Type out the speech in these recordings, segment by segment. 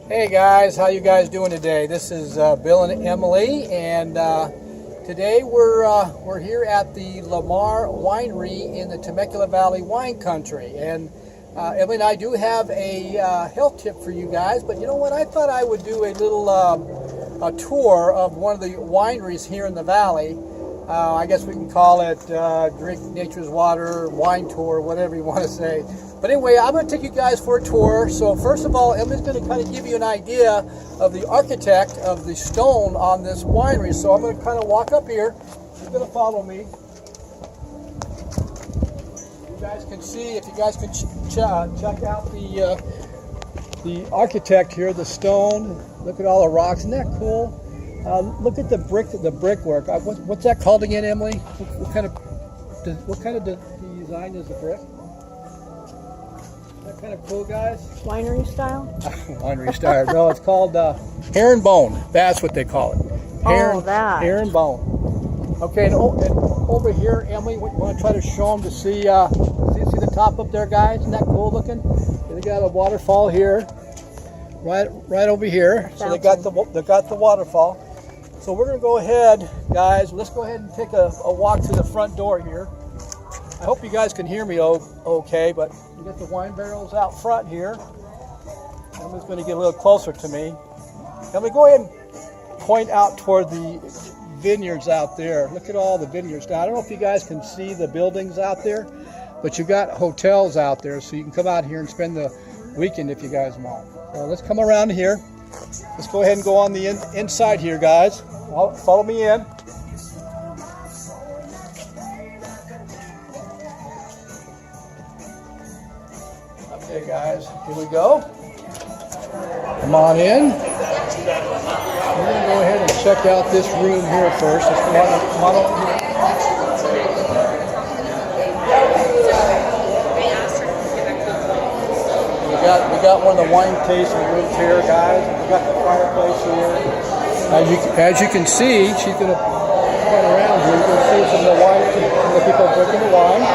Hey guys, how you guys doing today? This is Bill and Emily, and today we're here at the Loamier Winery in the Temecula Valley wine country. And Emily and I do have a health tip for you guys, but you know what? I thought I would do a little a tour of one of the wineries here in the valley. I guess we can call it Drink Nature's Water, Wine Tour, whatever you want to say. But anyway, I'm going to take you guys for a tour. So first of all, Emily's going to kind of give you an idea of the architect of the stone on this winery. So I'm going to kind of walk up here. You're going to follow me. You guys can see, if you guys can check out the architect here, the stone. Look at all the rocks. Isn't that cool? Look at the brickwork. What's that called again, Emily? What kind of design is the brick? Is that kind of cool, guys? Winery style? Winery style. No, it's called herringbone. That's what they call it. Herringbone. Okay, and over here, Emily, what you want to try to show them to see the top up there, guys? Isn't that cool looking? They got a waterfall here, right over here. So they got the waterfall. So we're going to go ahead, guys. Let's go ahead and take a walk to the front door here. I hope you guys can hear me okay, but you got the wine barrels out front here. Emily's going to get a little closer to me. Emily, go ahead and point out toward the vineyards out there. Look at all the vineyards. Now, I don't know if you guys can see the buildings out there, but you've got hotels out there, so you can come out here and spend the weekend if you guys want. So let's come around here. Let's go ahead and go on the inside here, guys. Follow me in. Okay, guys, here we go. Come on in. We're going to go ahead and check out this room here first. Let's come on over here. We got one of the wine tasting rooms here, guys. We got the fireplace here. As you can see, she's going to point around here. You can see some of the wine, some of the people drinking the wine.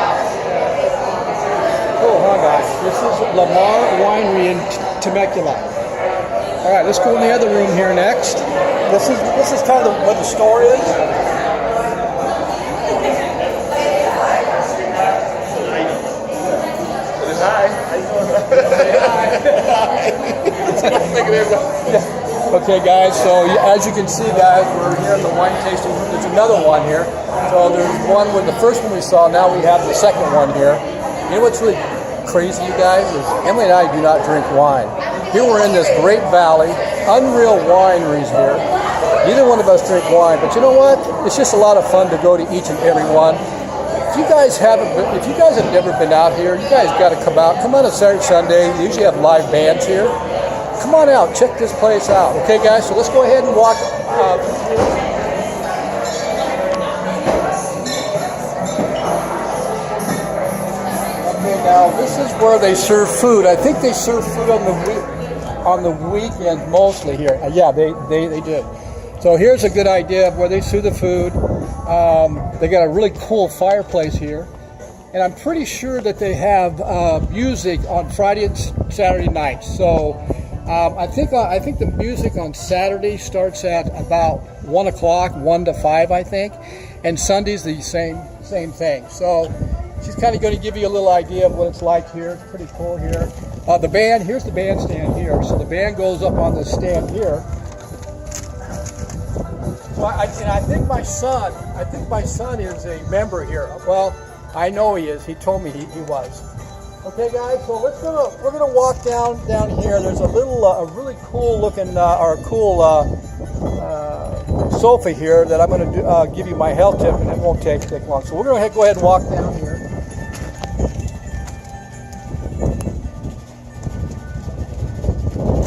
Cool, huh, guys? This is Loamier Winery in Temecula. All right, let's go in the other room here next. This is kind of what the store is. Okay, guys, so as you can see, guys, we're here in the wine tasting room. There's another one here. So there's one with the first one we saw, now we have the second one here. You know what's really crazy, you guys, is Emily and I do not drink wine. Here we're in this great valley, unreal wineries here. Neither one of us drink wine, but you know what? It's just a lot of fun to go to each and every one. If you guys have never been out here, you guys got to come out. Come on a Saturday, Sunday. They usually have live bands here. Come on out, check this place out. Okay, guys, so let's go ahead and walk. Okay, now this is where they serve food. I think they serve food on the weekend mostly here. Yeah, they do. So here's a good idea of where they serve the food. They got a really cool fireplace here, and I'm pretty sure that they have music on Friday and Saturday nights. So I think the music on Saturday starts at about 1 o'clock, 1 to 5, I think, and Sunday's the same thing. So she's kind of going to give you a little idea of what it's like here. It's pretty cool here. The band, here's the bandstand here. So the band goes up on this stand here. So I think my son is a member here. Well, I know he is. He told me he was. Okay, guys. So we're gonna walk down here. There's a really cool looking sofa here that I'm gonna give you my health tip, and it won't take long. So we're gonna go ahead and walk down here.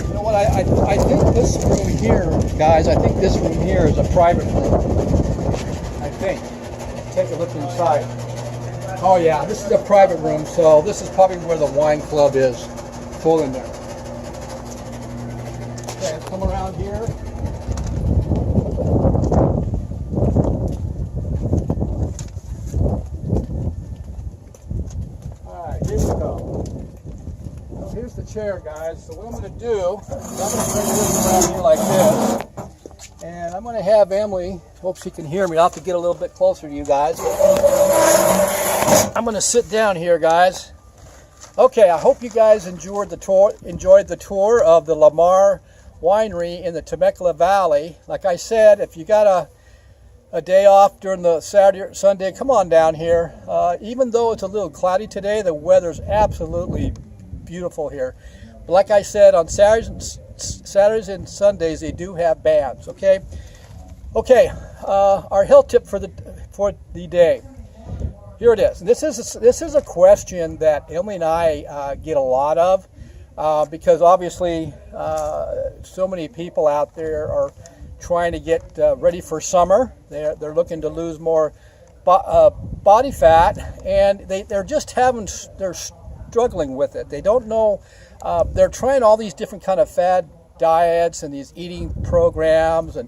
You know what? I think this room here, guys. I think this room here is a private room. I think. Take a look inside. Oh yeah, this is a private room, so this is probably where the wine club is. Full in there. Okay, let's come around here. Alright, here we go. So here's the chair, guys. So what I'm going to do is I'm going to bring this around here like this. And I'm going to have Emily, hope she can hear me. I'll have to get a little bit closer to you guys. I'm going to sit down here, guys. Okay, I hope you guys enjoyed the tour of the Loamier Winery in the Temecula Valley. Like I said, if you got a day off during the Saturday or Sunday, come on down here. Even though it's a little cloudy today, the weather's absolutely beautiful here. But like I said, on Saturdays and Sundays, they do have bands. Okay. Our health tip for the day. Here it is. And this is a question that Emily and I get a lot of because obviously so many people out there are trying to get ready for summer. They're looking to lose more body fat, and they're struggling with it. They don't know. They're trying all these different kind of fad diets and these eating programs, and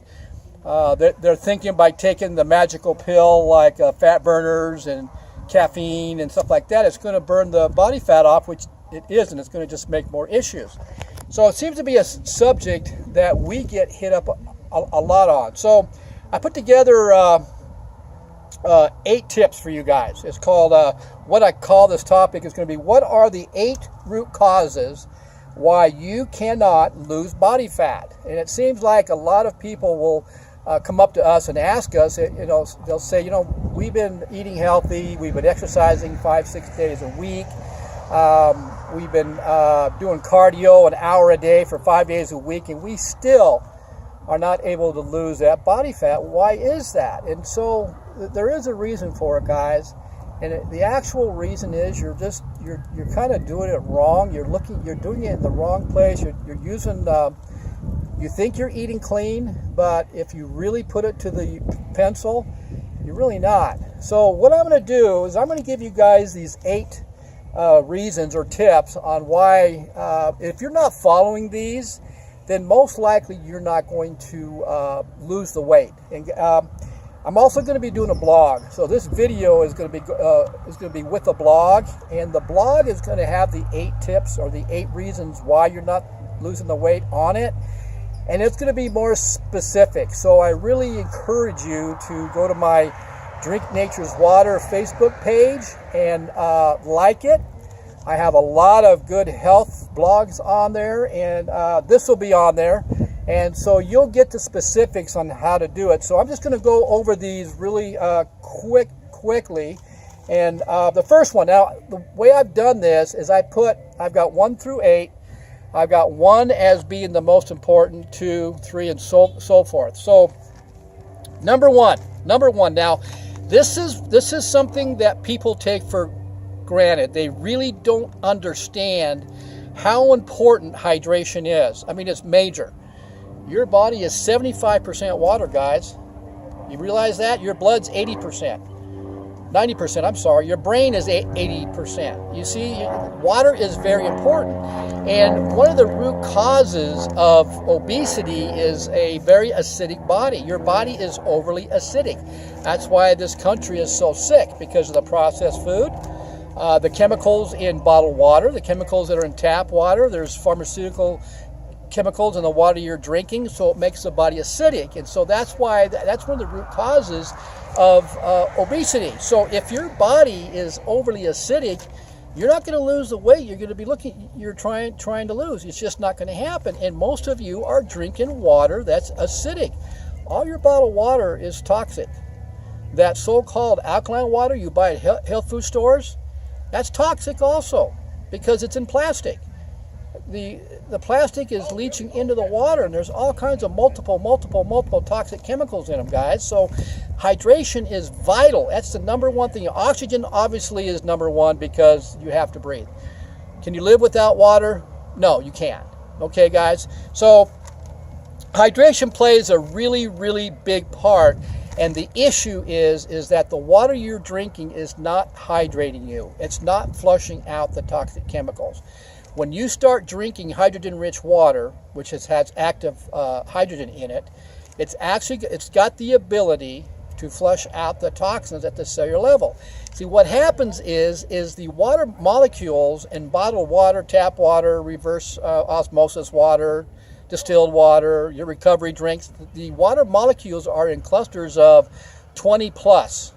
they're thinking by taking the magical pill like fat burners and caffeine and stuff like that, it's going to burn the body fat off, which it isn't. It's going to just make more issues. So it seems to be a subject that we get hit up a lot on. So I put together 8 tips for you guys. It's called, what I call this topic is going to be, what are the 8 root causes why you cannot lose body fat? And it seems like a lot of people will come up to us and ask us, they'll say, we've been eating healthy, we've been exercising 5-6 days a week, we've been doing cardio an hour a day for 5 days a week, and we still are not able to lose that body fat. Why is that? And so there is a reason for it, guys. And the actual reason is you're kind of doing it wrong. You're doing it in the wrong place. You're using you think you're eating clean, but if you really put it to the pencil, you're really not. So what I'm going to do is I'm going to give you guys these 8 reasons or tips on why, if you're not following these, then most likely you're not going to lose the weight. And I'm also going to be doing a blog. So this video is going to be with a blog, and the blog is going to have the 8 tips or the 8 reasons why you're not losing the weight on it. And it's going to be more specific. So I really encourage you to go to my Drink Nature's Water Facebook page and like it. I have a lot of good health blogs on there, and this will be on there. And so you'll get the specifics on how to do it. So I'm just going to go over these really quickly. And the first one, now the way I've done this is I've got 1 through 8. I've got 1 as being the most important, 2, 3, and so forth. So number one. Now, this is something that people take for granted. They really don't understand how important hydration is. I mean, it's major. Your body is 75% water, guys. You realize that? Your blood's 80%. 90%, I'm sorry. Your brain is 80%. You see, water is very important. And one of the root causes of obesity is a very acidic body. Your body is overly acidic. That's why this country is so sick, because of the processed food, the chemicals in bottled water, the chemicals that are in tap water. There's pharmaceutical chemicals in the water you're drinking, so it makes the body acidic. And so that's why that's one of the root causes of obesity. So if your body is overly acidic, you're not going to lose the weight you're going to be trying to lose. It's just not going to happen. And most of you are drinking water that's acidic. All your bottled water is toxic. That so-called alkaline water you buy at health food stores, that's toxic also, because it's in plastic. The plastic is leaching into the water, and there's all kinds of multiple toxic chemicals in them, guys. So hydration is vital. That's the number one thing. Oxygen obviously is number one, because you have to breathe. Can you live without water? No, you can't. Okay, guys? So hydration plays a really big part, and the issue is that the water you're drinking is not hydrating you. It's not flushing out the toxic chemicals. When you start drinking hydrogen-rich water, which has active hydrogen in it, it's got the ability to flush out the toxins at the cellular level. See, what happens is the water molecules in bottled water, tap water, reverse osmosis water, distilled water, your recovery drinks, the water molecules are in clusters of 20 plus.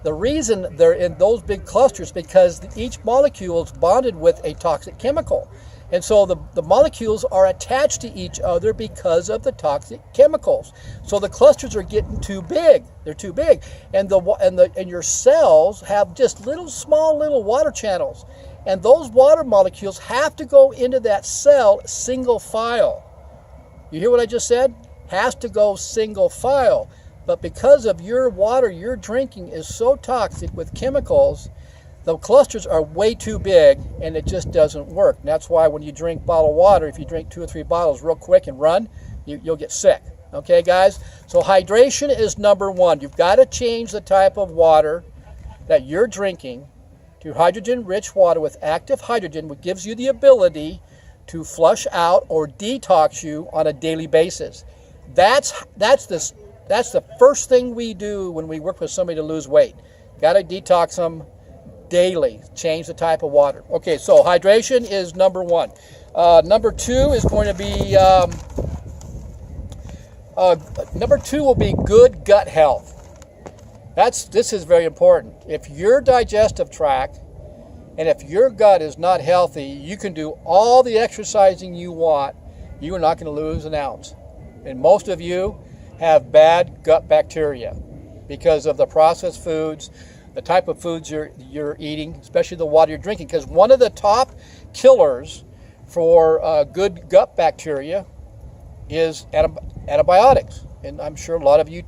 The reason they're in those big clusters is because each molecule is bonded with a toxic chemical. And so the molecules are attached to each other because of the toxic chemicals. So the clusters are getting too big. They're too big. And your cells have just small little water channels. And those water molecules have to go into that cell single file. You hear what I just said? Has to go single file. But because of your water you're drinking is so toxic with chemicals, the clusters are way too big and it just doesn't work. And that's why when you drink bottled water, if you drink 2 or 3 bottles real quick and run, you'll get sick. Okay, guys? So hydration is number one. You've got to change the type of water that you're drinking to hydrogen-rich water with active hydrogen, which gives you the ability to flush out or detox you on a daily basis. That's the first thing we do when we work with somebody to lose weight. Got to detox them daily. Change the type of water. Okay, so hydration is number one. Number two is going to be number two will be good gut health. This is very important. If your digestive tract and if your gut is not healthy, you can do all the exercising you want. You are not going to lose an ounce. And most of you have bad gut bacteria because of the processed foods, the type of foods you're eating, especially the water you're drinking. Because one of the top killers for good gut bacteria is antibiotics. And I'm sure a lot of you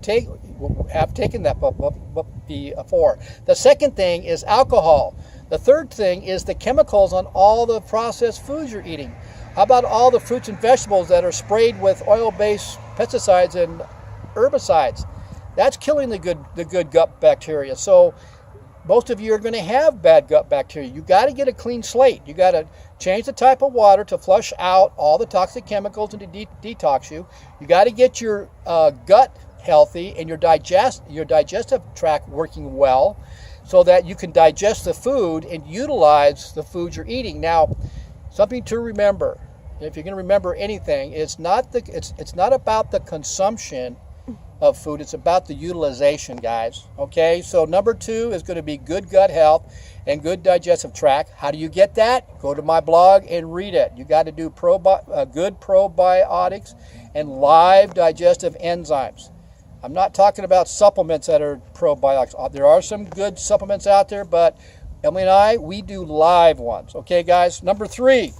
have taken that before. The second thing is alcohol. The third thing is the chemicals on all the processed foods you're eating. How about all the fruits and vegetables that are sprayed with oil-based pesticides and herbicides? That's killing the good gut bacteria. So most of you are going to have bad gut bacteria. You got to get a clean slate. You got to change the type of water to flush out all the toxic chemicals and to detox you. You got to get your gut healthy and your digestive tract working well, so that you can digest the food and utilize the food you're eating. Now, something to remember, if you're going to remember anything, it's not about the consumption of food, it's about the utilization, guys. Okay, so number two is going to be good gut health and good digestive tract. How do you get that? Go to my blog and read it. You got to do good probiotics and live digestive enzymes. I'm not talking about supplements that are probiotics. There are some good supplements out there, but Emily and I, we do live ones. Okay, guys? Number three,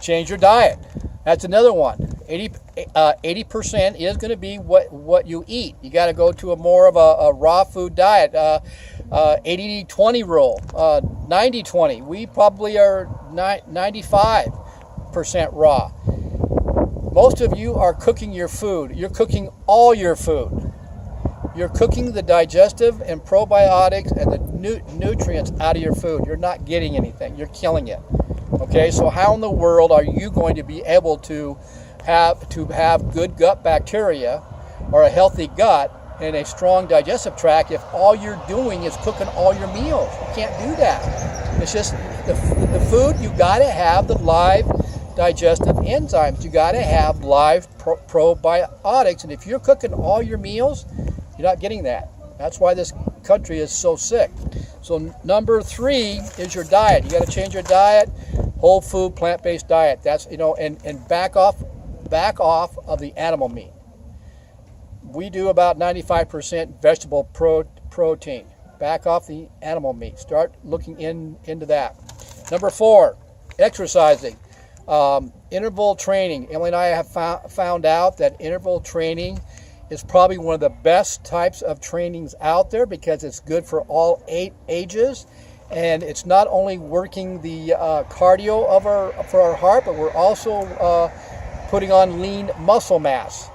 change your diet. That's another one. 80% is going to be what you eat. You got to go to more of a raw food diet. 80-20 rule, 90-20. We probably are 95% raw. Most of you are cooking your food. You're cooking all your food. You're cooking the digestive and probiotics and the nutrients out of your food. You're not getting anything. You're killing it. Okay, so how in the world are you going to be able to have good gut bacteria or a healthy gut and a strong digestive tract if all you're doing is cooking all your meals? You can't do that. It's just the food. You got to have the live digestive enzymes. You got to have live probiotics, and if you're cooking all your meals, you're not getting that. That's why this country is so sick. So number three is your diet. You got to change your diet, whole food, plant-based diet. That's and back off of the animal meat. We do about 95% vegetable protein. Back off the animal meat. Start looking into that. Number four, exercising. Interval training. Emily and I have found out that interval training is probably one of the best types of trainings out there because it's good for all ages, and it's not only working the cardio for our heart, but we're also putting on lean muscle mass.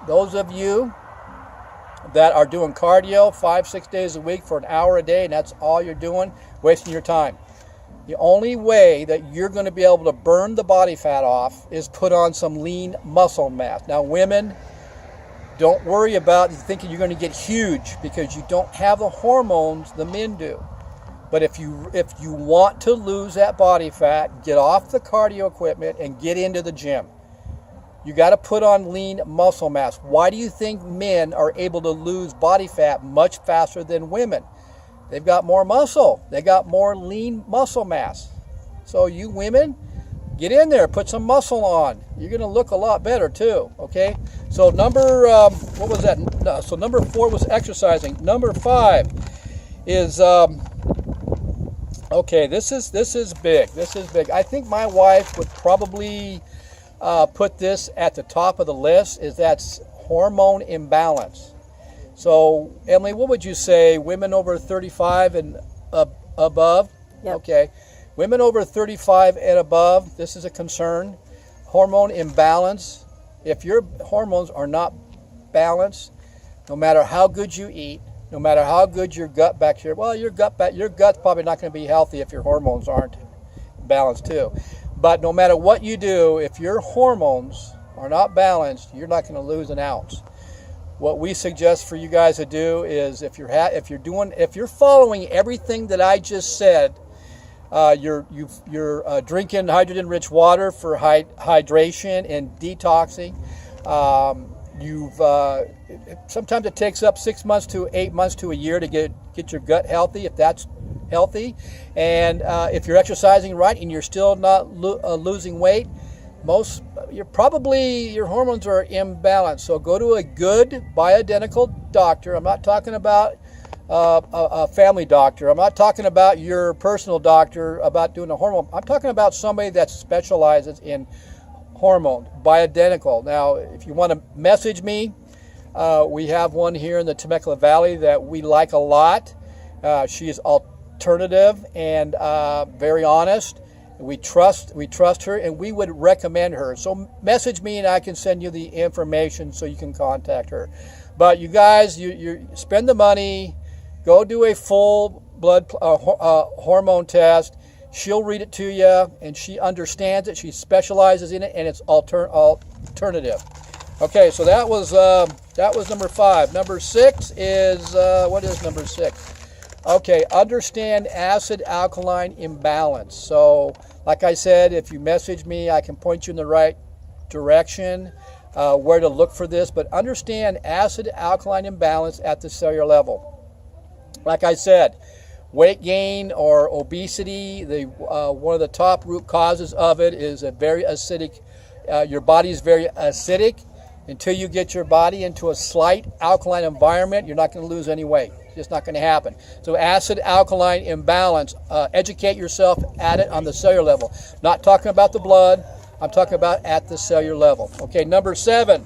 Those of you that are doing cardio 5-6 days a week for an hour a day, and that's all you're doing, wasting your time. The only way that you're going to be able to burn the body fat off is put on some lean muscle mass. Now, women, Don't worry about thinking you're going to get huge, because you don't have the hormones the men do. But if you want to lose that body fat, get off the cardio equipment and get into the gym. You got to put on lean muscle mass. Why do you think men are able to lose body fat much faster than women? They've got more muscle. They got more lean muscle mass. So you women, get in there, put some muscle on. You're going to look a lot better too, okay? So what was that? No, so number 4 was exercising. Number 5 is, okay, this is big. This is big. I think my wife would probably put this at the top of the list, that's hormone imbalance. So, Emily, what would you say? Women over 35 and above? Yep. Okay. Women over 35 and above, this is a concern. Hormone imbalance. If your hormones are not balanced, no matter how good you eat, no matter how good your gut bacteria, well, your gut's probably not going to be healthy if your hormones aren't balanced too. But no matter what you do, if your hormones are not balanced, you're not going to lose an ounce. What we suggest for you guys to do is, if you're following everything that I just said, you're drinking hydrogen-rich water for hydration and detoxing. Sometimes it takes up 6 months to 8 months to a year to get your gut healthy, if that's healthy. And if you're exercising right and you're still not losing weight, your hormones are imbalanced. So go to a good bioidentical doctor. I'm not talking about a family doctor. I'm not talking about your personal doctor about doing a hormone. I'm talking about somebody that specializes in hormone, bioidentical. Now, if you want to message me, we have one here in the Temecula Valley that we like a lot. She is alternative and very honest. We trust her, and we would recommend her. So message me and I can send you the information so you can contact her. But you guys, you spend the money, go do a full blood hormone test. She'll read it to you, and she understands it. She specializes in it, and it's alternative. Okay, so that was number 5. Number 6 is what is number 6? Okay, understand acid-alkaline imbalance. So, like I said, if you message me, I can point you in the right direction, where to look for this. But understand acid-alkaline imbalance at the cellular level. Like I said, weight gain or obesity, one of the top root causes of it is a very acidic. Your body is very acidic. Until you get your body into a slight alkaline environment, you're not going to lose any weight. It's just not going to happen. So acid-alkaline imbalance, educate yourself at it on the cellular level. Not talking about the blood, I'm talking about at the cellular level. Okay, number 7,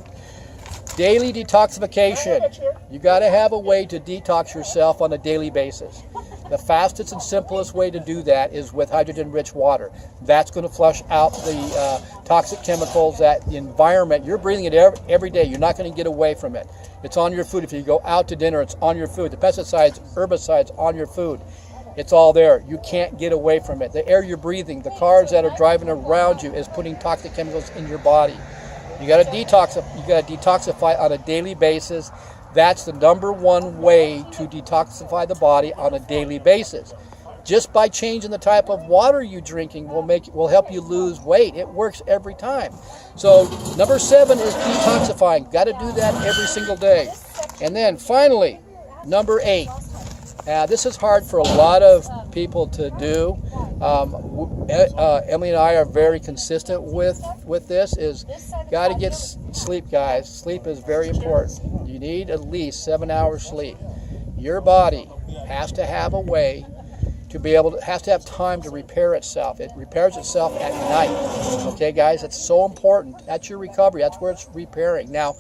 daily detoxification. You got to have a way to detox yourself on a daily basis. The fastest and simplest way to do that is with hydrogen-rich water. That's going to flush out the toxic chemicals, that the environment. You're breathing it every day. You're not going to get away from it. It's on your food. If you go out to dinner, it's on your food. The pesticides, herbicides on your food. It's all there. You can't get away from it. The air you're breathing, the cars that are driving around you is putting toxic chemicals in your body. You got to detoxify on a daily basis. That's the number one way to detoxify the body on a daily basis. Just by changing the type of water you're drinking will help you lose weight. It works every time. So number 7 is detoxifying. Got to do that every single day. And then finally, number 8. This is hard for a lot of people to do. Emily and I are very consistent with this. Is got to get sleep, guys. Sleep is very important. You need at least 7 hours sleep. Your body has to have a way to has to have time to repair itself. It repairs itself at night. Okay, guys, it's so important. That's your recovery. That's where it's repairing. Now,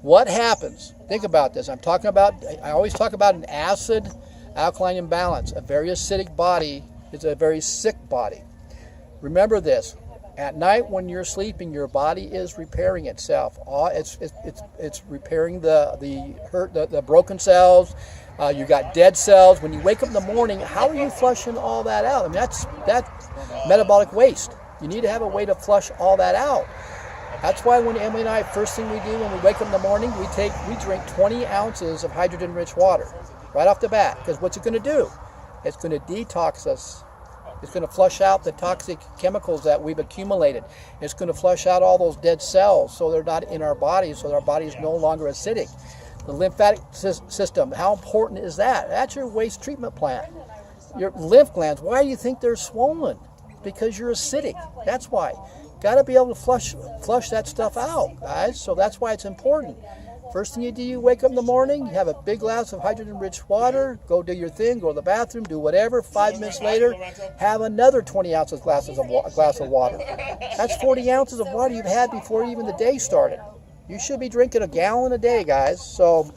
what happens? Think about this. I always talk about an acid-alkaline imbalance. A very acidic body is a very sick body. Remember this. At night when you're sleeping, your body is repairing itself. It's repairing the broken cells. You got dead cells. When you wake up in the morning, how are you flushing all that out? I mean, that's metabolic waste. You need to have a way to flush all that out. That's why when Emily and I, first thing we do when we wake up in the morning, we drink 20 ounces of hydrogen-rich water right off the bat. Because what's it going to do? It's going to detox us. It's going to flush out the toxic chemicals that we've accumulated. It's going to flush out all those dead cells so they're not in our bodies, so our body is no longer acidic. The lymphatic system, how important is that? That's your waste treatment plant. Your lymph glands, why do you think they're swollen? Because you're acidic. That's why. Got to be able to flush that stuff out, guys. So that's why it's important. First thing you do, you wake up in the morning, you have a big glass of hydrogen-rich water, go do your thing, go to the bathroom, do whatever. 5 minutes later, have another 20 ounces glass of water. That's 40 ounces of water you've had before even the day started. You should be drinking a gallon a day, guys. So,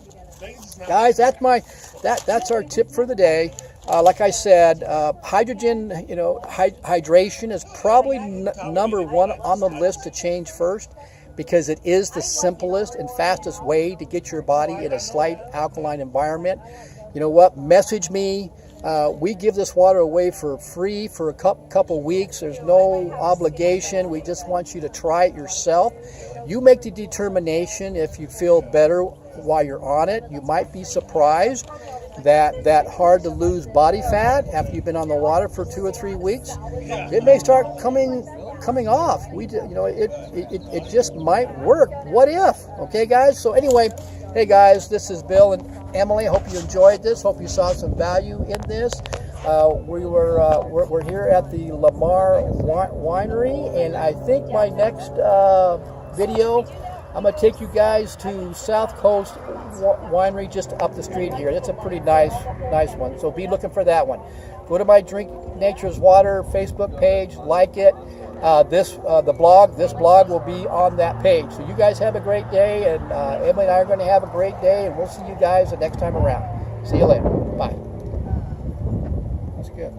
guys, that's our tip for the day. Like I said, hydrogen, hydration is probably number one on the list to change first, because it is the simplest and fastest way to get your body in a slight alkaline environment. You know what? Message me. We give this water away for free for a couple weeks. There's no obligation. We just want you to try it yourself. You make the determination if you feel better while you're on it. You might be surprised that hard to lose body fat after you've been on the water for 2 or 3 weeks. It may start coming off. It just might work. What if? Okay, guys. So anyway, hey guys, this is Bill and Emily. Hope you enjoyed this. Hope you saw some value in this. We're here at the Loamier Winery, and I think my next video, I'm gonna take you guys to South Coast Winery just up the street here. It's a pretty nice one. So be looking for that one. Go to my Drink Nature's Water Facebook page, like it. This blog will be on that page. So you guys have a great day, and Emily and I are going to have a great day, and we'll see you guys the next time around. See you later. Bye. That's good.